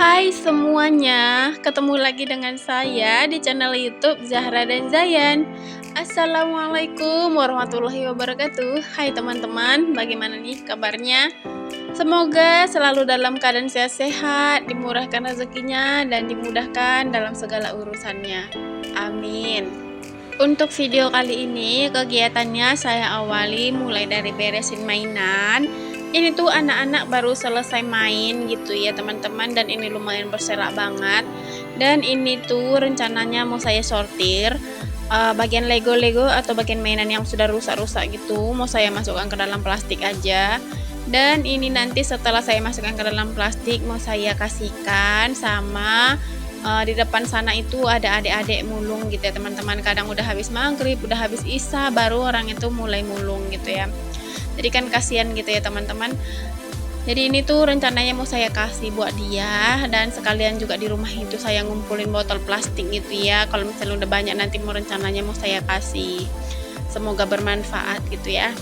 Hai semuanya, ketemu lagi dengan saya di channel YouTube Zahra dan Zayan. Assalamualaikum warahmatullahi wabarakatuh. Hai teman-teman, bagaimana nih kabarnya? Semoga selalu dalam keadaan sehat-sehat, dimurahkan rezekinya, dan dimudahkan dalam segala urusannya. Amin. Untuk video kali ini, kegiatannya saya awali mulai dari beresin mainan. Ini tuh anak-anak baru selesai main gitu ya teman-teman, dan ini lumayan berserak banget. Dan ini tuh rencananya mau saya sortir bagian Lego-Lego atau bagian mainan yang sudah rusak-rusak gitu, mau saya masukkan ke dalam plastik aja. Dan ini nanti setelah saya masukkan ke dalam plastik, mau saya kasihkan sama di depan sana itu ada adik-adik mulung gitu ya teman-teman. Kadang udah habis maghrib, udah habis isya, baru orang itu mulai mulung gitu ya. Jadi kan kasihan gitu ya teman-teman. Jadi ini tuh rencananya mau saya kasih buat dia, dan sekalian juga di rumah itu saya ngumpulin botol plastik gitu ya. Kalau misalnya udah banyak nanti mau rencananya mau saya kasih. Semoga bermanfaat gitu ya.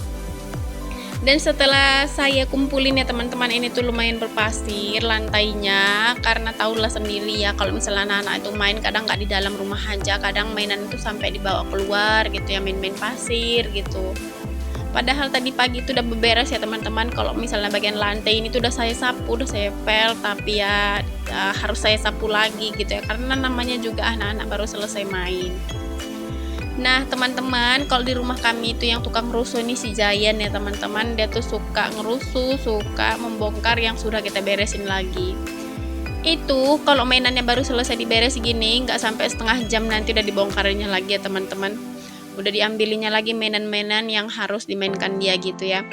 Dan setelah saya kumpulin ya teman-teman, ini tuh lumayan berpasir lantainya, karena tahulah sendiri ya kalau misalnya anak-anak itu main kadang nggak di dalam rumah aja, kadang mainan itu sampai dibawa keluar gitu ya, main-main pasir gitu. Padahal tadi pagi itu udah beberes ya teman-teman. Kalau misalnya bagian lantai ini tuh udah saya sapu, udah saya pel, tapi ya harus saya sapu lagi gitu ya, karena namanya juga anak-anak baru selesai main. Nah teman-teman, kalau di rumah kami itu yang tukang ngerusuh ini si Zayan ya teman-teman. Dia tuh suka ngerusuh, suka membongkar yang sudah kita beresin lagi. Itu kalau mainannya baru selesai diberes gini, nggak sampai setengah jam nanti udah dibongkarnya lagi ya teman-teman. Udah diambilinya lagi mainan-mainan yang harus dimainkan dia gitu ya.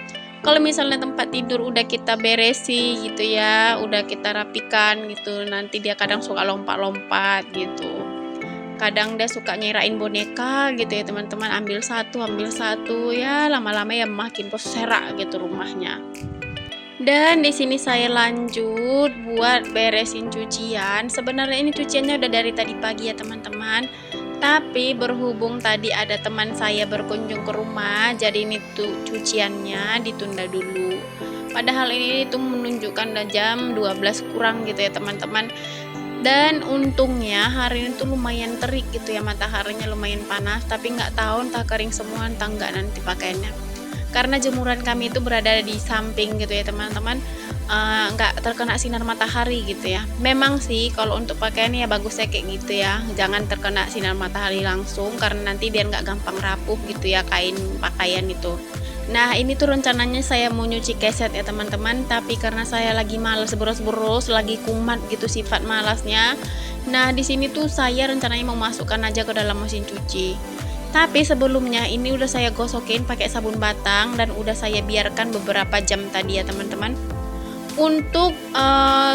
Kalau misalnya tempat tidur udah kita beresi gitu ya, udah kita rapikan gitu, nanti dia kadang suka lompat-lompat gitu. Kadang dia suka nyerain boneka gitu ya teman-teman, ambil satu ya, lama-lama ya makin berserak gitu rumahnya. Dan di sini saya lanjut buat beresin cucian. Sebenarnya ini cuciannya udah dari tadi pagi ya teman-teman, tapi berhubung tadi ada teman saya berkunjung ke rumah, jadi ini tuh cuciannya ditunda dulu. Padahal ini tuh menunjukkan jam 12 kurang gitu ya teman-teman. Dan untungnya hari ini tuh lumayan terik gitu ya, mataharinya lumayan panas, tapi nggak tahu entah kering semua entah nggak nanti pakaiannya. Karena jemuran kami itu berada di samping gitu ya teman-teman, nggak terkena sinar matahari gitu ya. Memang sih kalau untuk pakaian ya bagusnya kayak gitu ya, jangan terkena sinar matahari langsung, karena nanti biar nggak gampang rapuh gitu ya kain pakaian itu. Nah ini tuh rencananya saya mau nyuci keset ya teman-teman, tapi karena saya lagi males boros-boros, lagi kumat gitu sifat malasnya. Nah di sini tuh saya rencananya mau masukkan aja ke dalam mesin cuci. Tapi sebelumnya ini udah saya gosokin pakai sabun batang dan udah saya biarkan beberapa jam tadi ya teman-teman. Untuk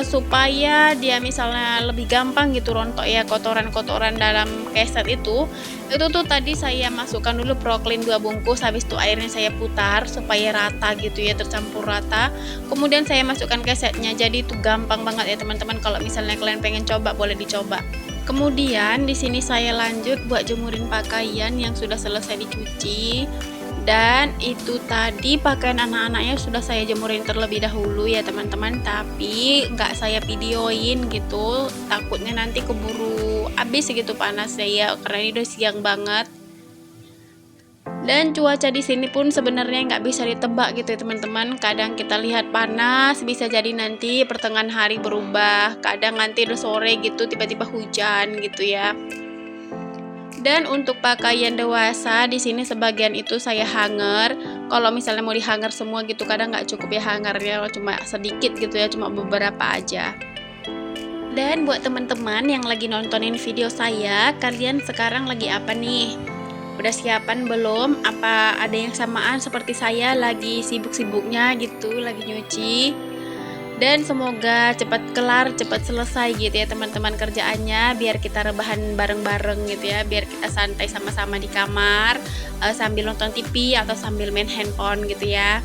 supaya dia misalnya lebih gampang gitu rontok ya kotoran-kotoran dalam keset itu tuh tadi saya masukkan dulu Proklin 2 bungkus, habis itu airnya saya putar supaya rata gitu ya, tercampur rata. Kemudian saya masukkan kesetnya, jadi itu gampang banget ya teman-teman. Kalau misalnya kalian pengen coba boleh dicoba. Kemudian di sini saya lanjut buat jemurin pakaian yang sudah selesai dicuci. Dan itu tadi pakaian anak-anaknya sudah saya jemurin terlebih dahulu ya teman-teman, tapi nggak saya videoin gitu, takutnya nanti keburu habis gitu panasnya ya, karena ini udah siang banget. Dan cuaca di sini pun sebenarnya nggak bisa ditebak gitu ya teman-teman. Kadang kita lihat panas, bisa jadi nanti pertengahan hari berubah, kadang nanti udah sore gitu tiba-tiba hujan gitu ya. Dan untuk pakaian dewasa di sini sebagian itu saya hanger. Kalau misalnya mau dihanger semua gitu kadang nggak cukup ya hangernya, cuma sedikit gitu ya, cuma beberapa aja. Dan buat teman-teman yang lagi nontonin video saya, kalian sekarang lagi apa nih? Udah siapan belum? Apa ada yang samaan seperti saya lagi sibuk-sibuknya gitu, lagi nyuci? Dan semoga cepat kelar, cepat selesai gitu ya teman-teman kerjaannya, biar kita rebahan bareng-bareng gitu ya, biar kita santai sama-sama di kamar sambil nonton TV atau sambil main handphone gitu ya.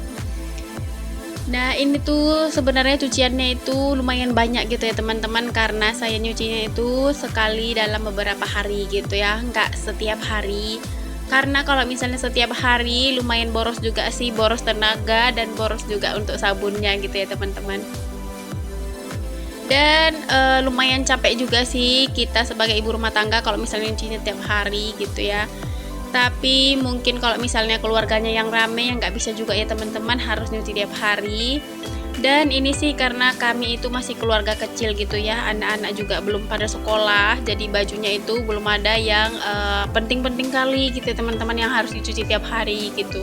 Nah ini tuh sebenarnya cuciannya itu lumayan banyak gitu ya teman-teman, karena saya nyucinya itu sekali dalam beberapa hari gitu ya, nggak setiap hari. Karena kalau misalnya setiap hari lumayan boros juga sih, boros tenaga dan boros juga untuk sabunnya gitu ya teman-teman. Dan lumayan capek juga sih kita sebagai ibu rumah tangga kalau misalnya nyucinya tiap hari gitu ya. Tapi mungkin kalau misalnya keluarganya yang rame yang nggak bisa juga ya teman-teman, harus nyuci tiap hari. Dan ini sih karena kami itu masih keluarga kecil gitu ya, anak-anak juga belum pada sekolah, jadi bajunya itu belum ada yang penting-penting kali gitu ya teman-teman, yang harus dicuci tiap hari gitu.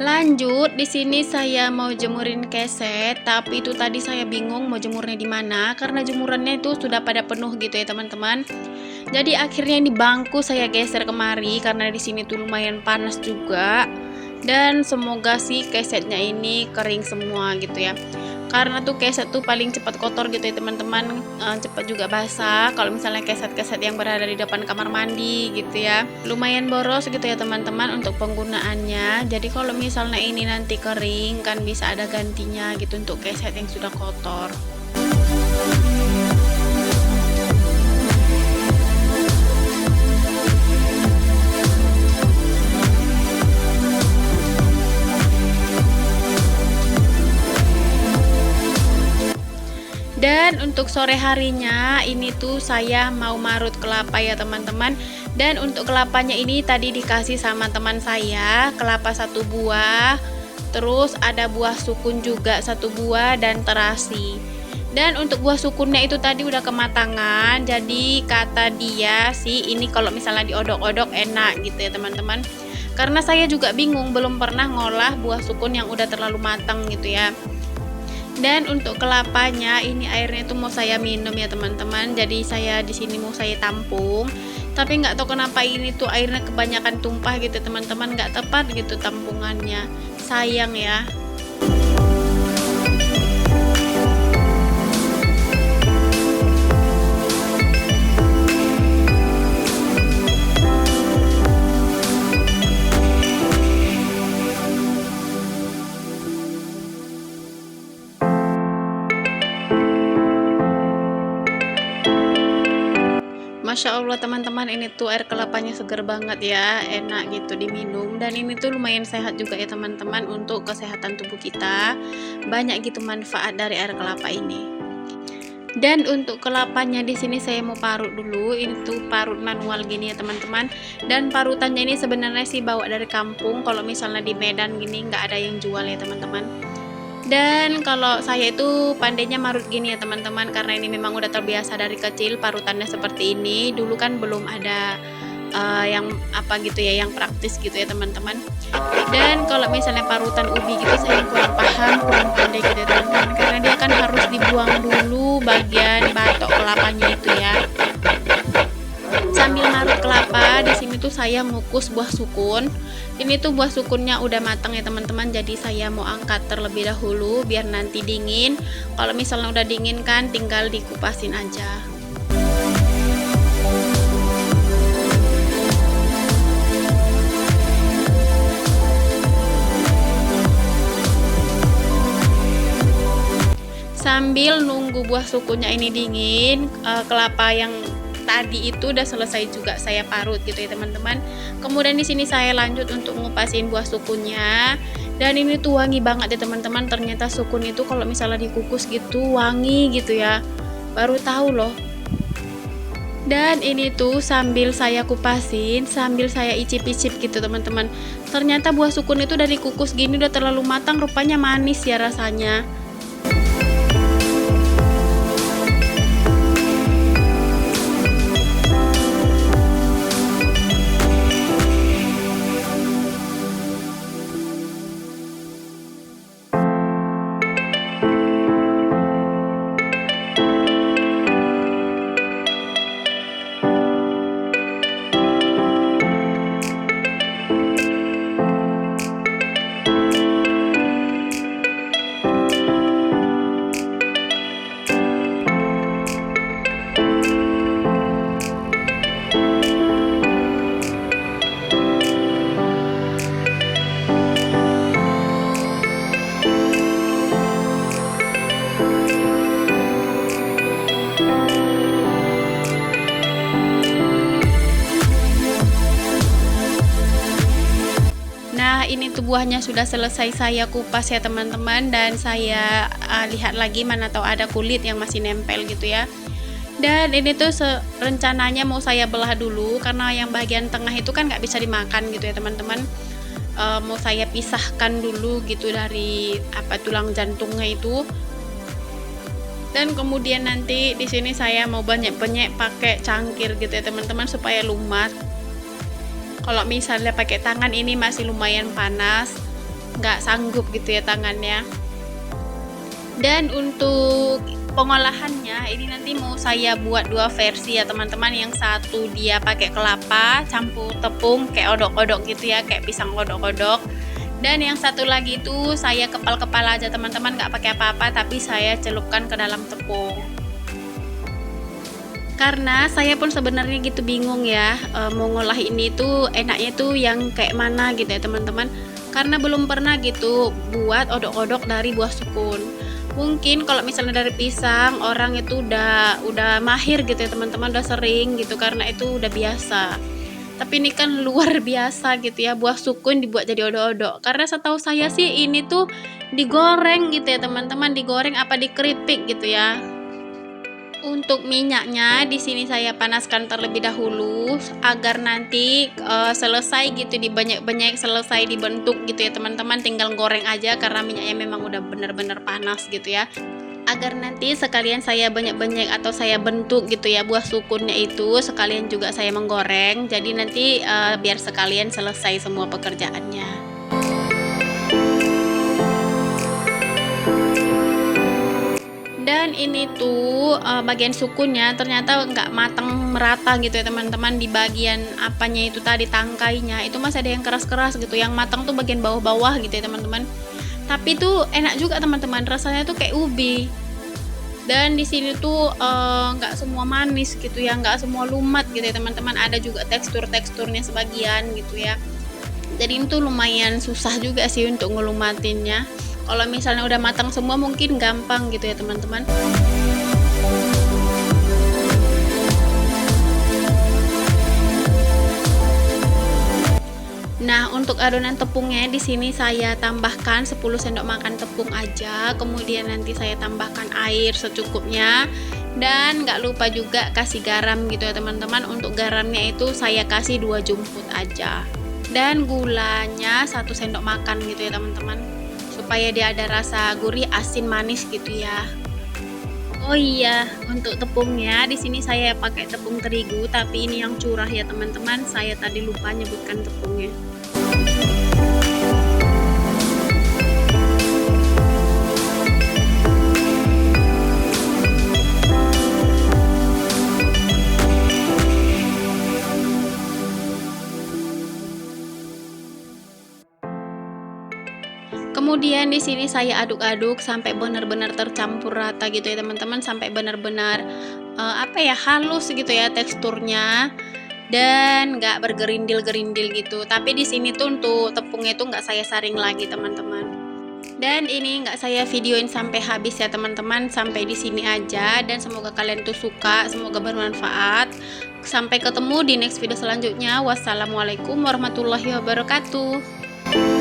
Lanjut, di sini saya mau jemurin keset, tapi itu tadi saya bingung mau jemurnya di mana karena jemurannya itu sudah pada penuh gitu ya teman-teman. Jadi akhirnya ini bangku saya geser kemari karena di sini tuh lumayan panas juga. Dan semoga sih kesetnya ini kering semua gitu ya. Karena tuh keset tuh paling cepat kotor gitu ya teman-teman, cepat juga basah kalau misalnya keset-keset yang berada di depan kamar mandi gitu ya. Lumayan boros gitu ya teman-teman untuk penggunaannya. Jadi kalau misalnya ini nanti kering kan bisa ada gantinya gitu untuk keset yang sudah kotor. Dan untuk sore harinya ini tuh saya mau marut kelapa ya teman-teman. Dan untuk kelapanya ini tadi dikasih sama teman saya, kelapa 1 buah, terus ada buah sukun juga 1 buah dan terasi. Dan untuk buah sukunnya itu tadi udah kematangan, jadi kata dia sih ini kalau misalnya diodok-odok enak gitu ya teman-teman. Karena saya juga bingung, belum pernah ngolah buah sukun yang udah terlalu matang gitu ya. Dan untuk kelapanya ini airnya itu mau saya minum ya teman-teman, jadi saya di sini mau saya tampung, tapi nggak tahu kenapa ini tuh airnya kebanyakan tumpah gitu teman-teman, nggak tepat gitu tampungannya, sayang ya. Masya Allah teman-teman, ini tuh air kelapanya seger banget ya, enak gitu diminum. Dan ini tuh lumayan sehat juga ya teman-teman, untuk kesehatan tubuh kita. Banyak gitu manfaat dari air kelapa ini. Dan untuk kelapanya di sini saya mau parut dulu. Ini tuh parut manual gini ya teman-teman. Dan parutannya ini sebenarnya sih bawa dari kampung. Kalau misalnya di Medan gini nggak ada yang jual ya teman-teman. Dan kalau saya itu pandainya marut gini ya teman-teman, karena ini memang udah terbiasa dari kecil parutannya seperti ini. Dulu kan belum ada yang apa gitu ya, yang praktis gitu ya teman-teman. Dan kalau misalnya parutan ubi gitu saya kurang paham, kurang pandai gitu ya teman-teman, karena dia kan harus dibuang dulu bagian batok kelapanya itu ya. Sambil marut kelapa di sini tuh saya ngukus buah sukun. Ini tuh buah sukunnya udah matang ya teman-teman, jadi saya mau angkat terlebih dahulu biar nanti dingin. Kalau misalnya udah dingin kan tinggal dikupasin aja. Sambil nunggu buah sukunya ini dingin, kelapa yang tadi itu udah selesai juga saya parut gitu ya teman-teman. Kemudian di sini saya lanjut untuk ngupasin buah sukunnya. Dan ini tuh wangi banget ya teman-teman. Ternyata sukun itu kalau misalnya dikukus gitu wangi gitu ya. Baru tahu loh. Dan ini tuh sambil saya kupasin, sambil saya icip-icip gitu teman-teman. Ternyata buah sukun itu dari kukus gini udah terlalu matang, rupanya manis ya rasanya. ini tuh buahnya sudah selesai saya kupas ya teman-teman, dan saya lihat lagi mana tahu ada kulit yang masih nempel gitu ya. Dan ini tuh rencananya mau saya belah dulu karena yang bagian tengah itu kan nggak bisa dimakan gitu ya teman-teman. Mau saya pisahkan dulu gitu dari tulang jantungnya itu. Dan kemudian nanti di sini saya mau banyak-banyak pakai cangkir gitu ya teman-teman supaya lumat. Kalau misalnya pakai tangan ini masih lumayan panas, nggak sanggup gitu ya tangannya. Dan untuk pengolahannya ini nanti mau saya buat dua versi ya teman-teman. Yang satu dia pakai kelapa campur tepung kayak odok-odok gitu ya, kayak pisang odok-odok. Dan yang satu lagi itu saya kepal-kepal aja teman-teman, nggak pakai apa-apa, tapi saya celupkan ke dalam tepung. Karena saya pun sebenarnya gitu bingung ya, mau ngolah ini tuh enaknya tuh yang kayak mana gitu ya teman-teman. Karena belum pernah gitu buat odok-odok dari buah sukun. Mungkin kalau misalnya dari pisang orang itu udah mahir gitu ya teman-teman, udah sering gitu karena itu udah biasa. Tapi ini kan luar biasa gitu ya, buah sukun dibuat jadi odok-odok. Karena setahu saya sih ini tuh digoreng gitu ya teman-teman, digoreng apa dikeripik gitu ya. Untuk minyaknya di sini saya panaskan terlebih dahulu agar nanti selesai gitu dibanyak-banyak, selesai dibentuk gitu ya teman-teman, tinggal goreng aja karena minyaknya memang udah benar-benar panas gitu ya. Agar nanti sekalian saya banyak-banyak atau saya bentuk gitu ya buah sukunnya itu, sekalian juga saya menggoreng. Jadi nanti biar sekalian selesai semua pekerjaannya. Dan ini tuh bagian sukunya ternyata nggak matang merata gitu ya teman-teman. Di bagian apanya itu tadi, tangkainya itu masih ada yang keras-keras gitu, yang matang tuh bagian bawah-bawah gitu ya teman-teman. Tapi tuh enak juga teman-teman, rasanya tuh kayak ubi. Dan di sini tuh nggak semua manis gitu ya, nggak semua lumat gitu ya teman-teman, ada juga teksturnya sebagian gitu ya. Jadi itu lumayan susah juga sih untuk ngelumatinnya. Kalau misalnya udah matang semua mungkin gampang gitu ya teman-teman. Nah, untuk adonan tepungnya di sini saya tambahkan 10 sendok makan tepung aja. Kemudian nanti saya tambahkan air secukupnya. Dan nggak lupa juga kasih garam gitu ya teman-teman. Untuk garamnya itu saya kasih 2 jumput aja. Dan gulanya 1 sendok makan gitu ya teman-teman, supaya dia ada rasa gurih, asin, manis gitu ya. Oh iya, untuk tepungnya di sini saya pakai tepung terigu, tapi ini yang curah ya teman-teman. Saya tadi lupa nyebutkan tepungnya. Kemudian di sini saya aduk-aduk sampai benar-benar tercampur rata gitu ya teman-teman, sampai benar-benar halus gitu ya teksturnya dan nggak bergerindil-gerindil gitu. Tapi di sini tuh untuk tepungnya itu nggak saya saring lagi teman-teman. Dan ini nggak saya videoin sampai habis ya teman-teman, sampai di sini aja. Dan semoga kalian tuh suka, semoga bermanfaat. Sampai ketemu di next video selanjutnya. Wassalamualaikum warahmatullahi wabarakatuh.